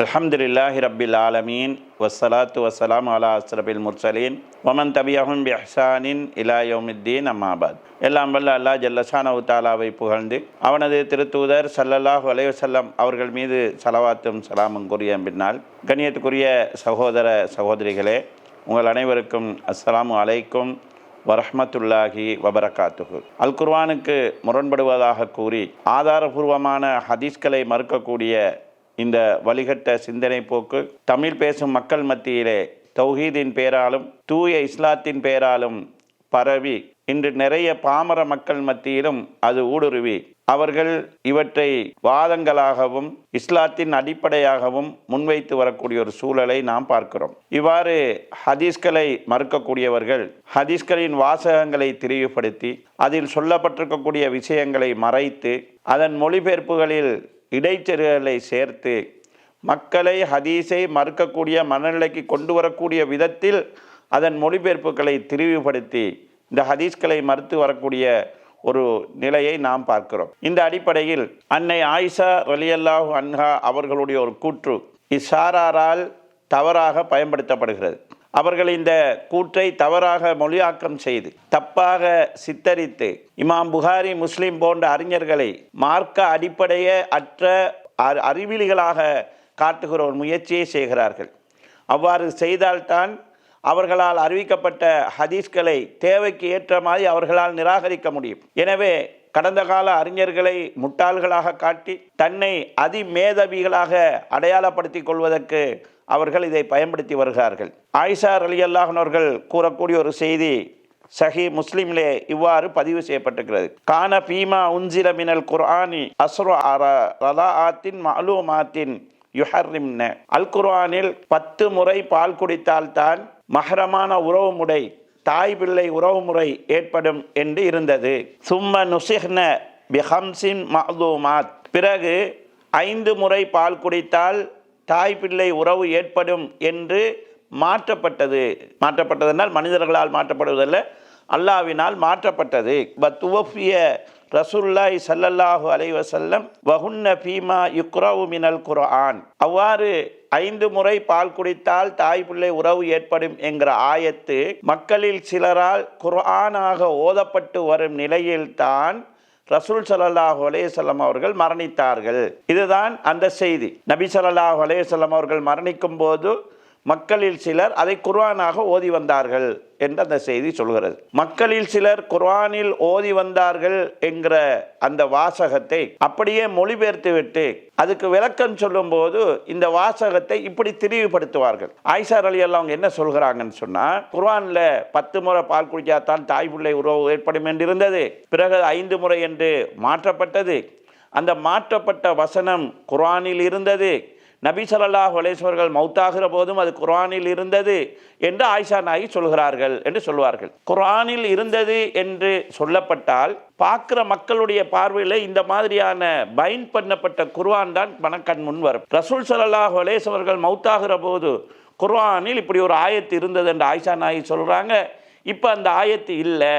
அல்ஹம்துலில்லாஹி ரப்பில் ஆலமீன் வஸ்ஸலாத்து வஸ்ஸலாமு அலா அஸ்ரபில் முர்சலீன் வமன் தபியஹும் பி இஹ்சானின் இலா யௌமித்தீன் அம்மா பாத். எல்லாம் வல்ல அல்லாஹ் ஜல்லஷானஹு தஆலாவை புகழ்ந்து அவனது திருத்தூதர் ஸல்லல்லாஹு அலைஹி வஸல்லம் அவர்கள் மீது ஸலவாத்தும் ஸலாமும் கூறிய பின்னால், கண்ணியத்துக்குரிய சகோதர சகோதரிகளே, உங்கள் அனைவருக்கும் அஸ்ஸலாமு அலைக்கும் வரஹ்மத்துல்லாஹி வபரகாத்துஹு. அல் குர்ஆனுக்கு முரண்படுவதாக கூறி ஆதாரபூர்வமான ஹதீஸ்களை மறுக்கக்கூடிய இந்த வழிகட்ட சிந்தனை போக்கு தமிழ் பேசும் மக்கள் மத்தியிலே தௌஹீதின் பெயராலும் தூய இஸ்லாத்தின் பெயராலும் பரவி இன்று நிறைய பாமர மக்கள் மத்தியிலும் அது ஊடுருவி அவர்கள் இவற்றை வாதங்களாகவும் இஸ்லாத்தின் அடிப்படையாகவும் முன்வைத்து வரக்கூடிய ஒரு சூழலை நாம் பார்க்கிறோம். இவ்வாறு ஹதீஸ்களை மறுக்கக்கூடியவர்கள் ஹதீஸ்களின் வாசகங்களை திரிவுபடுத்தி அதில் சொல்லப்பட்டிருக்கக்கூடிய விஷயங்களை மறைத்து அதன் மொழிபெயர்ப்புகளில் இடைச்செருகளை சேர்த்து மக்களை ஹதீஸை மறுக்கக்கூடிய மனநிலைக்கு கொண்டு வரக்கூடிய விதத்தில் அதன் மொழிபெயர்ப்புகளை திரிவுபடுத்தி இந்த ஹதீஸ்களை மறுத்து வரக்கூடிய ஒரு நிலையை நாம் பார்க்கிறோம். இந்த அடிப்படையில் அன்னை ஆயிஷா ரலியல்லாஹு அன்ஹா அவர்களுடைய ஒரு கூற்று இஷாராரால் தவறாக பயன்படுத்தப்படுகிறது. அவர்கள் இந்த கூற்றை தவறாக மொழியாக்கம் செய்து தப்பாக சித்தரித்து இமாம் புகாரி, முஸ்லிம் போன்ற அறிஞர்களை மார்க்க அடிப்படையே அற்ற அறிவிலிகளாக காட்டுகிற ஒரு முயற்சியை செய்கிறார்கள். அவ்வாறு செய்தால்தான் அவர்களால் அறிவிக்கப்பட்ட ஹதீஸ்களை தேவைக்கு ஏற்ற மாதிரி அவர்களால் நிராகரிக்க முடியும். எனவே கடந்த கால அறிஞர்களை முட்டாள்களாக காட்டி தன்னை அதிமேதவிகளாக அடையாளப்படுத்தி கொள்வதற்கு அவர்கள் இதை பயன்படுத்தி வருகிறார்கள். ஆயிஷா ரலியல்லாஹு அன்ஹா அவர்கள் கூறக்கூடிய ஒரு செய்தி சஹீஹ் முஸ்லிமிலே இவ்வாறு பதிவு செய்யப்பட்டிருக்கிறது. கான பீமா உன்சில மினல் குர்ஆனி அஸ்ரு ரலாஆத்தின் மஅலூமாத்தின் யுஹர்ரிம்ன. அல் குர்ஆனில் 10 முறை பால் குடித்தால்தான் மஹரமான உறவுமுறை, தாய் பிள்ளை உறவுமுறை ஏற்படும் என்று இருந்தது. சும்ம நுசிஹ்ன பிஹம்சின் மஅலூமாத். பிறகு 5 முறை பால் குடித்தால் தாய் பிள்ளை உறவு ஏற்படும் என்று மாற்றப்பட்டது. மாற்றப்பட்டதென்றால் மனிதர்களால் மாற்றப்படுவதல்ல, அல்லாஹ்வினால் மாற்றப்பட்டது. பத்துவஃபிய ரசூலுல்லாஹி ஸல்லல்லாஹு அலைஹி வஸல்லம் வஹுன்ன ஃபீமா யுக்ரவு மினல் குர்ஆன். அவ்வாறு 5 முறை பால் குடித்தால் தாய் பிள்ளை உறவு ஏற்படும் என்கிற ஆயத்து மக்களில் சிலரால் குர்ஆனாக ஓதப்பட்டு வரும் நிலையில்தான் ரசூல் ஸல்லல்லாஹு அலைஹி வஸல்லம் அவர்கள் மரணித்தார்கள். இதுதான் அந்த செய்தி. நபி ஸல்லல்லாஹு அலைஹி வஸல்லம் அவர்கள் மரணிக்கும் போது மக்களில் சிலர் அதை குர்ஆனாக ஓதி வந்தார்கள் என்று அந்த செய்தி சொல்கிறது. மக்களில் சிலர் குர்ஆனில் ஓதி வந்தார்கள் என்கிற அந்த வாசகத்தை அப்படியே மொழிபெயர்த்து விட்டு அதுக்கு விளக்கம் சொல்லும் போது இந்த வாசகத்தை இப்படி திரிவுபடுத்துவார்கள். ஆயிஷா ரலியல்லாஹு அவங்க என்ன சொல்கிறாங்கன்னு சொன்னா, குர்ஆன்ல 10 முறை பால் குடிச்சாதான் தாய் பிள்ளை உறவு ஏற்படும் என்று இருந்தது. பிறகு 5 முறை என்று மாற்றப்பட்டது. அந்த மாற்றப்பட்ட வசனம் குர்ஆனில் இருந்தது. நபி ஸல்லல்லாஹு அலைஹி வஸல்லம் மௌத்தாகிற போதும் அது குர்ஆனில் இருந்தது என்று ஆயிஷா நாயகி சொல்கிறார்கள் என்று சொல்வார்கள். குர்ஆனில் இருந்தது என்று சொல்லப்பட்டால் பார்க்கிற மக்களுடைய பார்வையில் இந்த மாதிரியான பைண்ட் பண்ணப்பட்ட குர்ஆன் தான் மனக்கண் முன் வரும். ரசூல் ஸல்லல்லாஹு அலைஹி வஸல்லம் மௌத்தாகிற போது குர்ஆனில் இப்படி ஒரு ஆயத்து இருந்தது என்று ஆயிஷா நாயகி சொல்கிறாங்க. இப்போ அந்த ஆயத்து இல்லை,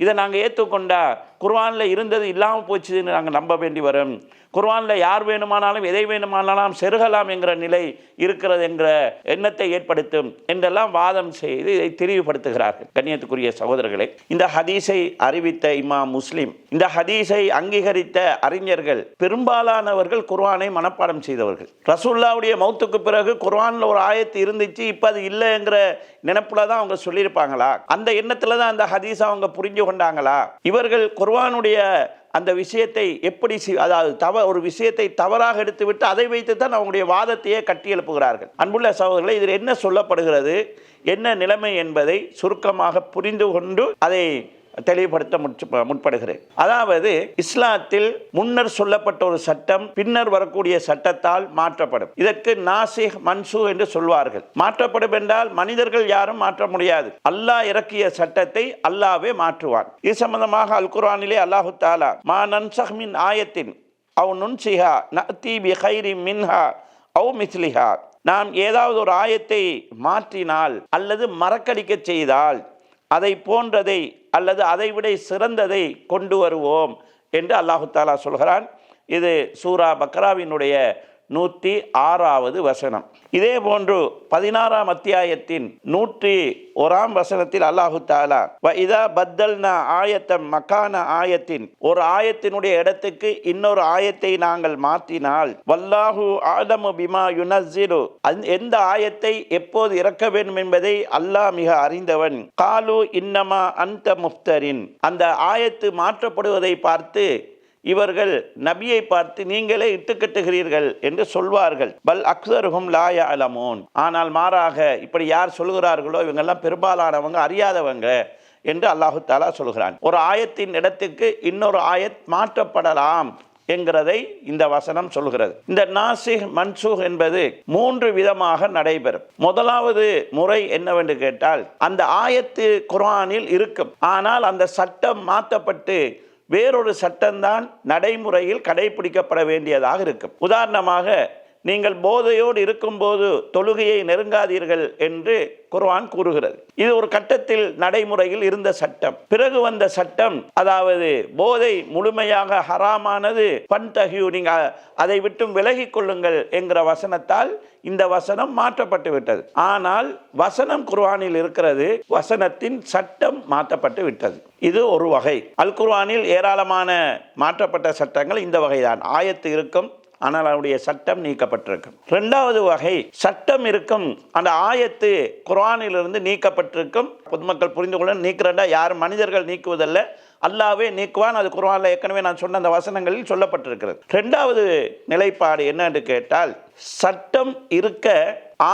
இதை நாங்கள் ஏற்றுக்கொண்டா குர்ஆனில் இருந்தது இல்லாமல் போச்சுன்னு நாங்கள் நம்ப வேண்டி வரும். குர்ஆனில் யார் வேணுமானாலும் எதை வேணுமானாலும் செருகலாம் என்கிற நிலை இருக்கிறது என்கிற எண்ணத்தை ஏற்படுத்தும் என்றெல்லாம் வாதம் செய்து இதை திரிவுபடுத்துகிறார்கள். கண்ணியத்துக்குரிய சகோதரர்களே, இந்த ஹதீஸை அறிவித்த இமாம் முஸ்லிம், இந்த ஹதீஸை அங்கீகரித்த அறிஞர்கள் பெரும்பாலானவர்கள் குர்ஆனை மனப்பாடம் செய்தவர்கள். ரசூலுல்லாஹ்வுடைய மௌத்துக்கு பிறகு குர்ஆனில் ஒரு ஆயத்து இருந்துச்சு, இப்போ அது இல்லைங்கிற நினைப்புல தான் அவங்க சொல்லியிருப்பாங்களா? அந்த எண்ணத்தில் தான் அந்த ஹதீஸை அவங்க புரிஞ்சு கொண்டாங்களா? இவர்கள் குர்ஆனுடைய அந்த விஷயத்தை எப்படி அதாவது ஒரு விஷயத்தை தவறாக எடுத்துவிட்டு அதை வைத்து தான் அவங்களுடைய வாதத்தையே கட்டி எழுப்புகிறார்கள். அன்புள்ள சகோதரர்களே, இதில் என்ன சொல்லப்படுகிறது, என்ன நிலைமை என்பதை சுருக்கமாக புரிந்து கொண்டு அதை தெளிவுபடுத்த முற்படுகிறேன். அதாவது இஸ்லாத்தில் முன்னர் சொல்லப்பட்ட ஒரு சட்டம் பின்னர் வரக்கூடிய சட்டத்தால் மாற்றப்படும். இதற்கு நாசிஹ் மன்சூஹ் என்று சொல்வார்கள். மாற்றப்படும் என்றால் மனிதர்கள் யாரும் மாற்ற முடியாது. அல்லாஹ் இறக்கிய சட்டத்தை அல்லாஹ்வே மாற்றுவான். இது சம்பந்தமாக அல் குர்ஆனிலே அல்லாஹு தஆலா மா நன்ஸஹ் மின் ஆயத்தின் அவ் நுன்சிஹா நஅதி பி கைரின் மின்ஹா அவ் மிஸ்லிஹா. நாம் ஏதாவது ஒரு ஆயத்தை மாற்றினால் அல்லது மறக்கடிக்க செய்தால் அதை போன்றதை அல்லது அதைவிட சிறந்ததை கொண்டு வருவோம் என்று அல்லாஹு தஆலா சொல்கிறான். இது சூரா பக்ராவினுடைய 106வது வசனம். இதே போன்று 16ஆம் அத்தியாயத்தின் 101ஆம் வசனத்தில் அல்லாஹு தஆலா இதா பத்தல்னா ஆயத்தம் மக்கான ஆயத்தின், ஒரு ஆயத்தினுடைய இடத்துக்கு இன்னொரு ஆயத்தை நாங்கள் மாற்றினால் வல்லாஹு ஆலமு பிமா யுனஸ்ஸிலு, எந்த ஆயத்தை எப்போது இறக்க வேண்டும் என்பதை அல்லாஹ் மிக அறிந்தவன். காலு இன்னமா அன்த முஃப்தரின், அந்த ஆயத்து மாற்றப்படுவதை பார்த்து இவர்கள் நபியை பார்த்து நீங்களே இட்டுக்கட்டுகிறீர்கள் என்று சொல்வார்கள். பல் அக்ஸருஹும் லா யஅலமூன், ஆனால் மாறாக இப்படி யார் சொல்கிறார்களோ இவங்கெல்லாம் பெரும்பாலானவங்க அறியாதவங்க என்று அல்லாஹு தஆலா சொல்கிறான். ஒரு ஆயத்தின் இடத்துக்கு இன்னொரு ஆயத் மாற்றப்படலாம் என்கிறதை இந்த வசனம் சொல்கிறது. இந்த நாசிஹ் மன்சூஹ் என்பது 3 விதமாக நடைபெறும். முதலாவது முறை என்னவென்று கேட்டால், அந்த ஆயத்து குர்ஆனில் இருக்கும், ஆனால் அந்த சட்டம் மாற்றப்பட்டு வேறொரு சட்டம்தான் நடைமுறையில் கடைபிடிக்கப்பட வேண்டியதாக இருக்கும். உதாரணமாக, நீங்கள் போதையோடு இருக்கும்போது தொழுகையை நெருங்காதீர்கள் என்று குர்ஆன் கூறுகிறது. இது ஒரு கட்டத்தில் நடைமுறையில் இருந்த சட்டம். பிறகு வந்த சட்டம், அதாவது போதை முழுமையாக ஹராமானது, பன்தஹியூ, நீங்கள் அதை விட்டும் விலகி கொள்ளுங்கள் என்கிற வசனத்தால் இந்த வசனம் மாற்றப்பட்டு விட்டது. ஆனால் வசனம் குர்ஆனில் இருக்கிறது, வசனத்தின் சட்டம் மாற்றப்பட்டு விட்டது. இது ஒரு வகை. அல் குர்ஆனில் ஏராளமான மாற்றப்பட்ட சட்டங்கள் இந்த வகைதான். ஆயத்து இருக்கும், ஆனால் அவருடைய சட்டம் நீக்கப்பட்டிருக்கும். 2வது வகை, சட்டம் இருக்கும், அந்த ஆயத்து குர்ஆனிலிருந்து நீக்கப்பட்டிருக்கும். பொதுமக்கள் புரிந்து கொள்ள, நீக்கிறண்டா யாரும் மனிதர்கள் நீக்குவதல்ல, அல்லாஹ்வே நீக்குவான். அது குர்ஆனில் ஏற்கனவே நான் சொன்ன அந்த வசனங்களில் சொல்லப்பட்டிருக்கிறது. 2வது நிலைப்பாடு என்னன்னு கேட்டால், சட்டம் இருக்க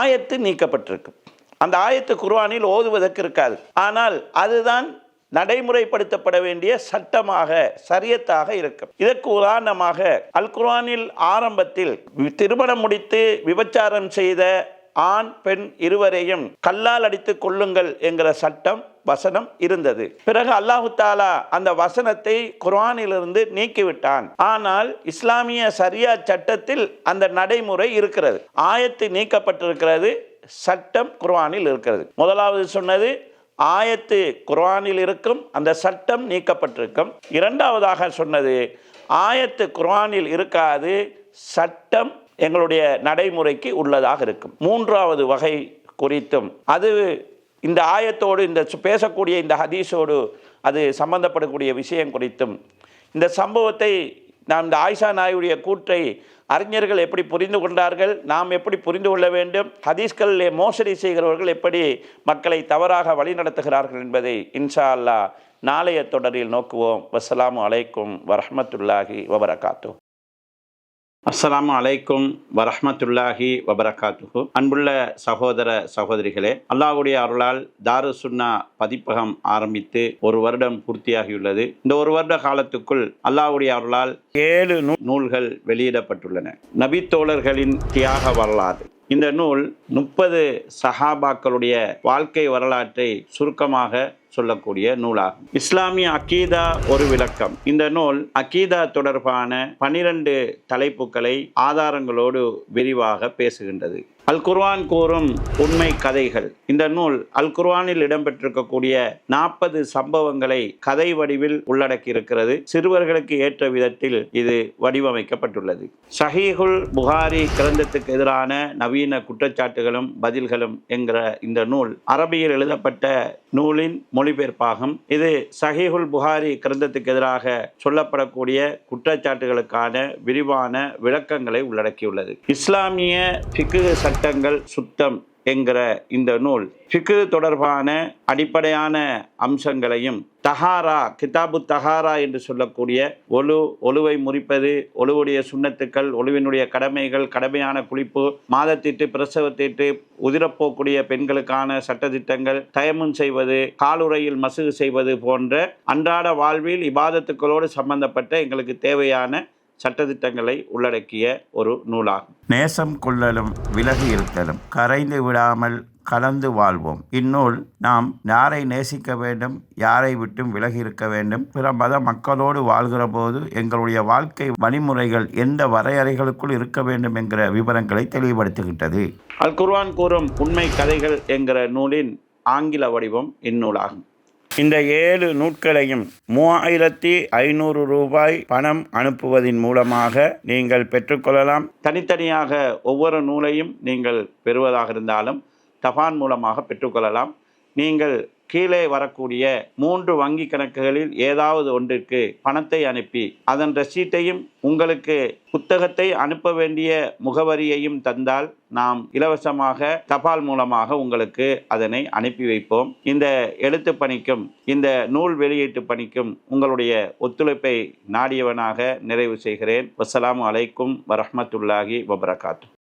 ஆயத்து நீக்கப்பட்டிருக்கும். அந்த ஆயத்து குர்ஆனில் ஓதுவதற்கு இருக்காது, ஆனால் அதுதான் நடைமுறைப்படுத்தப்பட வேண்டிய சட்டமாக, சரியத்தாக இருக்கும். இதற்கு உதாரணமாக, அல் குர்ஆனில் ஆரம்பத்தில் திருமணம் முடித்து விபச்சாரம் செய்த ஆண் பெண் இருவரையும் கல்லால் அடித்து கொள்ளுங்கள் என்கிற சட்டம் வசனம் இருந்தது. பிறகு அல்லாஹு தஆலா அந்த வசனத்தை குர்ஆனிலிருந்து நீக்கிவிட்டான். ஆனால் இஸ்லாமிய சரியா சட்டத்தில் அந்த நடைமுறை இருக்கிறது. ஆயத்து நீக்கப்பட்டிருக்கிறது, சட்டம் குர்ஆனில் இருக்கிறது. முதலாவது சொன்னது ஆயத்து குர்ஆனில் இருக்கும், அந்த சட்டம் நீக்கப்பட்டிருக்கும். 2வதாக சொன்னது ஆயத்து குர்ஆனில் இருக்காது, சட்டம் எங்களுடைய நடைமுறைக்கு உள்ளதாக இருக்கும். 3வது வகை குறித்தும், அது இந்த ஆயத்தோடு, இந்த பேசக்கூடிய இந்த ஹதீஸோடு அது சம்பந்தப்படக்கூடிய விஷயம் குறித்தும், இந்த சம்பவத்தை நாம், இந்த ஆயிஷா நாயுடைய கூற்றை அறிஞர்கள் எப்படி புரிந்து கொண்டார்கள், நாம் எப்படி புரிந்து கொள்ள வேண்டும், ஹதீஸ்களிலே மோசடி செய்கிறவர்கள் எப்படி மக்களை தவறாக வழிநடத்துகிறார்கள் என்பதை இன்ஷா அல்லாஹ் நாளைய தொடரில் நோக்குவோம். வஸ்ஸலாமு அலைக்கும் வரஹ்மத்துல்லாஹி வபரகாத்துஹு. அஸ்ஸலாமு அலைக்கும் வரஹ்மத்துல்லாஹி வபரகாத்துஹு. அன்புள்ள சகோதர சகோதரிகளே, அல்லாஹ்வுடைய அருளால் தாரு சுன்னா பதிப்பகம் ஆரம்பித்து 1 வருடம் பூர்த்தியாகியுள்ளது. இந்த 1 வருட காலத்துக்குள் அல்லாஹ்வுடைய அருளால் 7 நூல்கள் வெளியிடப்பட்டுள்ளன. நபித்தோழர்களின் தியாக வரலாறு. இந்த நூல் 30 சஹாபாக்களுடைய வாழ்க்கை வரலாற்றை சுருக்கமாக சொல்லக்கூடிய நூலாகும். இஸ்லாமிய அகீதா ஒரு விளக்கம். இந்த நூல் அகீதா தொடர்பான 12 தலைப்புகளை ஆதாரங்களோடு விரிவாக பேசுகின்றது. அல் குர்ஆன் கூறும் உண்மை கதைகள். இந்த நூல் அல் குர்ஆனில் இடம்பெற்றிருக்கக்கூடிய 40 சம்பவங்களை கதை வடிவில் உள்ளடக்கி இருக்கிறது. சிறுவர்களுக்கு ஏற்ற விதத்தில் இது வடிவமைக்கப்பட்டுள்ளது. ஸஹீஹுல் புகாரி கிரந்தத்துக்கு எதிரான நவீன குற்றச்சாட்டுகளும் பதில்களும் என்கிற இந்த நூல் அரபியில் எழுதப்பட்ட நூலின் மொழிபெயர்ப்பாகும். இது ஸஹீஹுல் புகாரி கிரந்தத்துக்கு எதிராக சொல்லப்படக்கூடிய குற்றச்சாட்டுகளுக்கான விரிவான விளக்கங்களை உள்ளடக்கியுள்ளது. இஸ்லாமிய ஃபிக்ஹ் சட்டங்கள் சுத்தம் என்கிற இந்த நூல் ஃபிக்ஹ் தொடர்பான அடிப்படையான அம்சங்களையும், தஹாரா, கிதாபு தஹாரா என்று சொல்லக்கூடிய ஒழுவை முறிப்பது, ஒழுவுடைய சுன்னத்துக்கள், ஒழுவினுடைய கடமைகள், கடமையான குளிப்பு, மாதத்தீட்டு, பிரசவத்தீட்டு, உதிரப்போக்கூடிய பெண்களுக்கான சட்டத்திட்டங்கள், தயமும் செய்வது, காலுறையில் மசுகு செய்வது போன்ற அன்றாட வாழ்வில் இபாதத்துக்களோடு சம்பந்தப்பட்ட எங்களுக்கு தேவையான சட்டத்திட்டங்களை உள்ளடக்கிய ஒரு நூலாகும். நேசம் கொள்ளலும் விலகி இருத்தலும், கரைந்து விடாமல் கலந்து வாழ்வோம். இந்நூல் நாம் யாரை நேசிக்க வேண்டும், யாரை விட்டும் விலகி இருக்க வேண்டும், பிற மத மக்களோடு வாழ்கிற போது எங்களுடைய வாழ்க்கை வழிமுறைகள் எந்த வரையறைகளுக்குள் இருக்க வேண்டும் என்கிற விவரங்களை தெளிவுபடுத்துகின்றது. அல் குர்ஆன் கூறும் உண்மை கதைகள் என்கிற நூலின் ஆங்கில வடிவம் இந்நூலாகும். இந்த 7 நூட்களையும் 3500 ரூபாய் பணம் அனுப்புவதன் மூலமாக நீங்கள் பெற்றுக்கொள்ளலாம். தனித்தனியாக ஒவ்வொரு நூலையும் நீங்கள் பெறுவதாக இருந்தாலும் தபான் மூலமாக பெற்றுக்கொள்ளலாம். நீங்கள் கீழே வரக்கூடிய 3 வங்கி கணக்குகளில் ஏதாவது ஒன்றிற்கு பணத்தை அனுப்பி அதன் ரசீட்டையும் உங்களுக்கு புத்தகத்தை அனுப்ப வேண்டிய முகவரியையும் தந்தால் நாம் இலவசமாக தபால் மூலமாக உங்களுக்கு அதனை அனுப்பி வைப்போம். இந்த எழுத்து பணிக்கும் இந்த நூல் வெளியீட்டு பணிக்கும் உங்களுடைய ஒத்துழைப்பை நாடியவனாக நிறைவு செய்கிறேன். வஸ்ஸலாமு அலைக்கும் வரஹ்மத்துல்லாஹி வபரகாத்துஹு.